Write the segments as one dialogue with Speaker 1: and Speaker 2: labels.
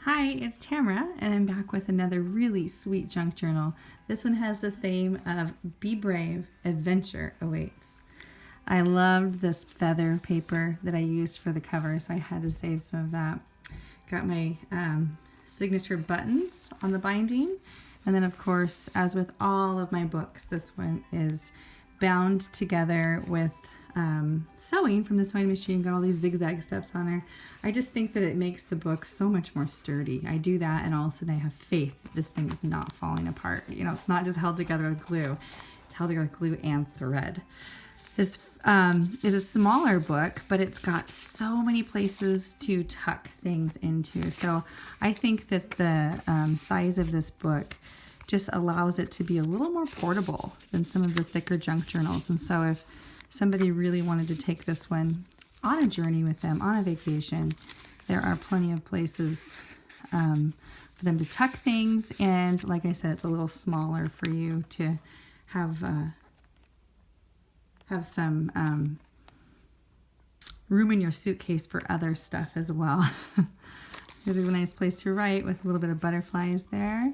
Speaker 1: Hi, it's Tamara, and I'm back with another really sweet junk journal. This one has the theme of Be Brave, Adventure Awaits. I loved this feather paper that I used for the cover, so I had to save some of that. Got my signature buttons on the binding, and then of course, as with all of my books, this one is bound together with sewing from the sewing machine. Got all these zigzag steps on there. I just think that it makes the book so much more sturdy. I do that and all of a sudden I have faith that this thing is not falling apart. You know, it's not just held together with glue. It's held together with glue and thread. This is a smaller book, but it's got so many places to tuck things into. So I think that the size of this book just allows it to be a little more portable than some of the thicker junk journals. And so if somebody really wanted to take this one on a journey with them, on a vacation, there are plenty of places for them to tuck things. And like I said, it's a little smaller for you to have some room in your suitcase for other stuff as well. This is a nice place to write with a little bit of butterflies there.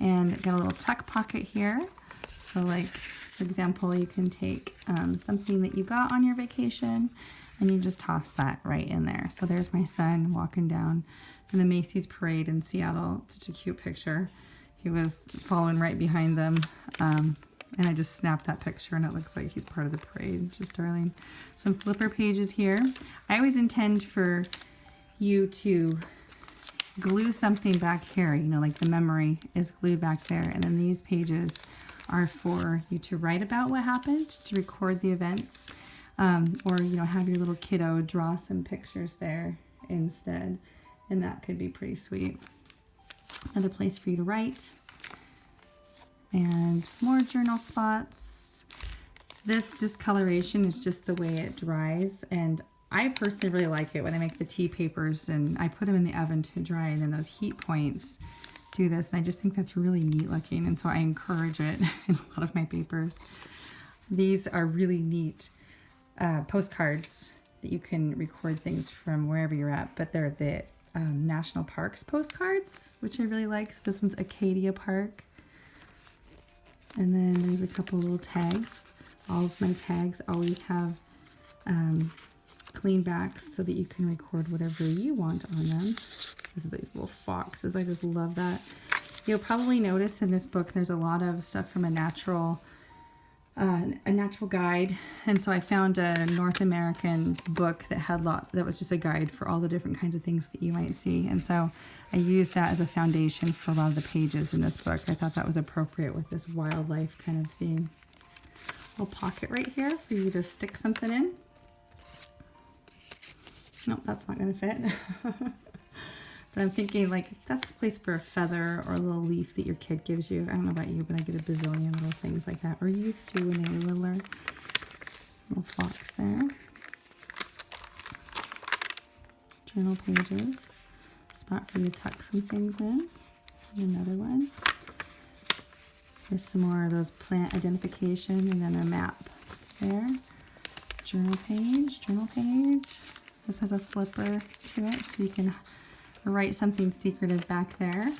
Speaker 1: And got a little tuck pocket here. So like, for example, you can take something that you got on your vacation and you just toss that right in there. So there's my son walking down from the Macy's parade in Seattle. Such a cute picture. He was following right behind them. And I just snapped that picture and it looks like he's part of the parade. Just darling. Some flipper pages here. I always intend for you to glue something back here, you know, like the memory is glued back there. And then these pages are for you to write about what happened, to record the events, or, you know, have your little kiddo draw some pictures there instead. And that could be pretty sweet. Another place for you to write. And more journal spots. This discoloration is just the way it dries, and I personally really like it when I make the tea papers and I put them in the oven to dry, and then those heat points do this. And I just think that's really neat looking, and so I encourage it in a lot of my papers. These are really neat postcards that you can record things from wherever you're at, but they're the National Parks postcards, which I really like. So this one's Acadia Park. And then there's a couple little tags. All of my tags always have clean backs so that you can record whatever you want on them. This is these little foxes. I just love that. You'll probably notice in this book there's a lot of stuff from a natural guide, and so I found a North American book that had that was just a guide for all the different kinds of things that you might see, and so I used that as a foundation for a lot of the pages in this book. I thought that was appropriate with this wildlife kind of theme. Little pocket right here for you to stick something in. Nope, that's not going to fit. But I'm thinking, like, that's a place for a feather or a little leaf that your kid gives you. I don't know about you, but I get a bazillion little things like that, or used to when they were littler. Little fox there. Journal pages. Spot for you to tuck some things in. And another one. There's some more of those plant identification, and then a map there. Journal page, journal page. This has a flipper to it, so you can write something secretive back there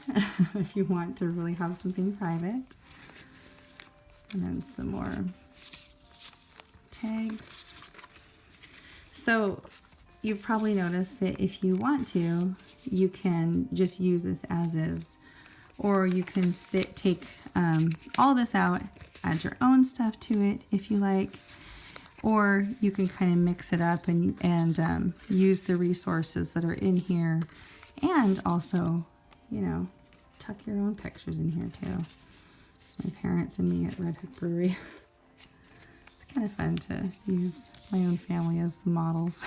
Speaker 1: if you want to really have something private. And then some more tags. So you've probably noticed that if you want to, you can just use this as is, or you can take all this out, add your own stuff to it if you like. Or you can kind of mix it up and use the resources that are in here, and also, you know, tuck your own pictures in here too. It's my parents and me at Red Hook Brewery. It's kind of fun to use my own family as the models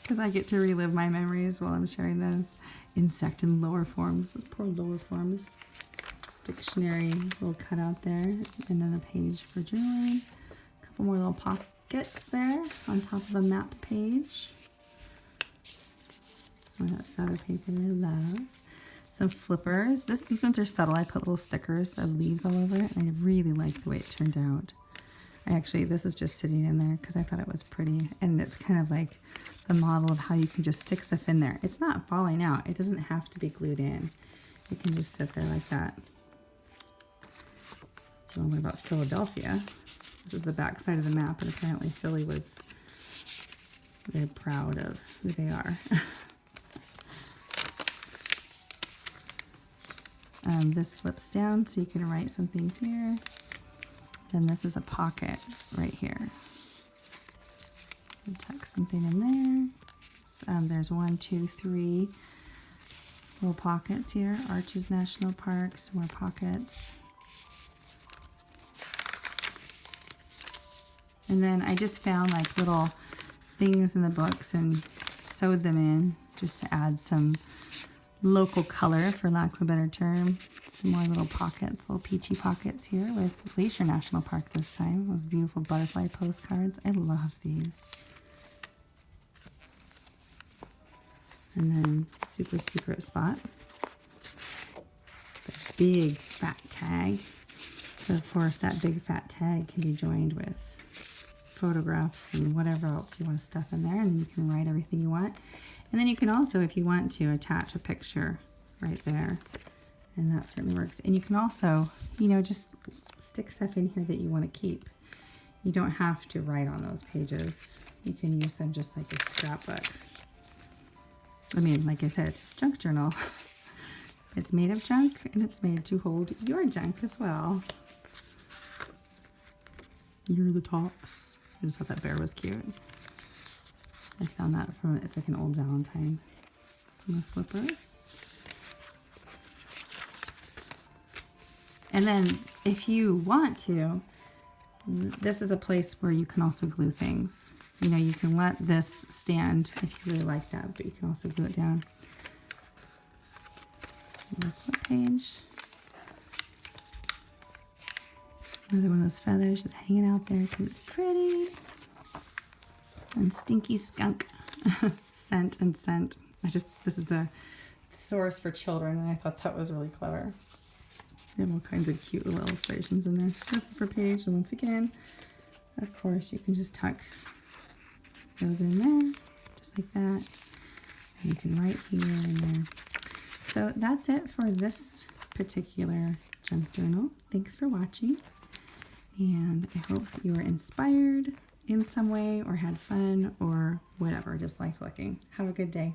Speaker 1: because I get to relive my memories while I'm sharing those. Insect in lower forms. Those poor lower forms. Dictionary little cutout there, and then a page for journaling. More little pockets there on top of a map page. Some of that feather paper I love. Some flippers. These ones are subtle. I put little stickers of leaves all over it, and I really like the way it turned out. This is just sitting in there because I thought it was pretty, and it's kind of like the model of how you can just stick stuff in there. It's not falling out. It doesn't have to be glued in. It can just sit there like that. Don't worry about Philadelphia. This is the back side of the map, and apparently Philly was very proud of who they are. This flips down so you can write something here. Then this is a pocket right here. And tuck something in there. So, there's 1, 2, 3 little pockets here. Arches National Park, some more pockets. And then I just found like little things in the books and sewed them in just to add some local color, for lack of a better term. Some more little pockets, little peachy pockets here with Glacier National Park this time. Those beautiful butterfly postcards. I love these. And then super secret spot. The big fat tag. So of course that big fat tag can be joined with photographs and whatever else you want to stuff in there, and you can write everything you want. And then you can also, if you want to, attach a picture right there, and that certainly works. And you can also, you know, just stick stuff in here that you want to keep. You don't have to write on those pages. You can use them just like a scrapbook. I mean, like I said, junk journal. It's made of junk, and it's made to hold your junk as well. You're the tops. I just thought that bear was cute. I found that from, it's like an old Valentine. Some more flippers. And then if you want to, this is a place where you can also glue things. You know, you can let this stand if you really like that, but you can also glue it down. Another flip page. Another one of those feathers just hanging out there because it's pretty. And stinky skunk. Scent and scent. This is a source for children, and I thought that was really clever. They have all kinds of cute little illustrations in there. Flipper page, and once again, of course, you can just tuck those in there, just like that. And you can write here and there. So that's it for this particular junk journal. Thanks for watching. And I hope you were inspired in some way or had fun or whatever, just liked looking. Have a good day.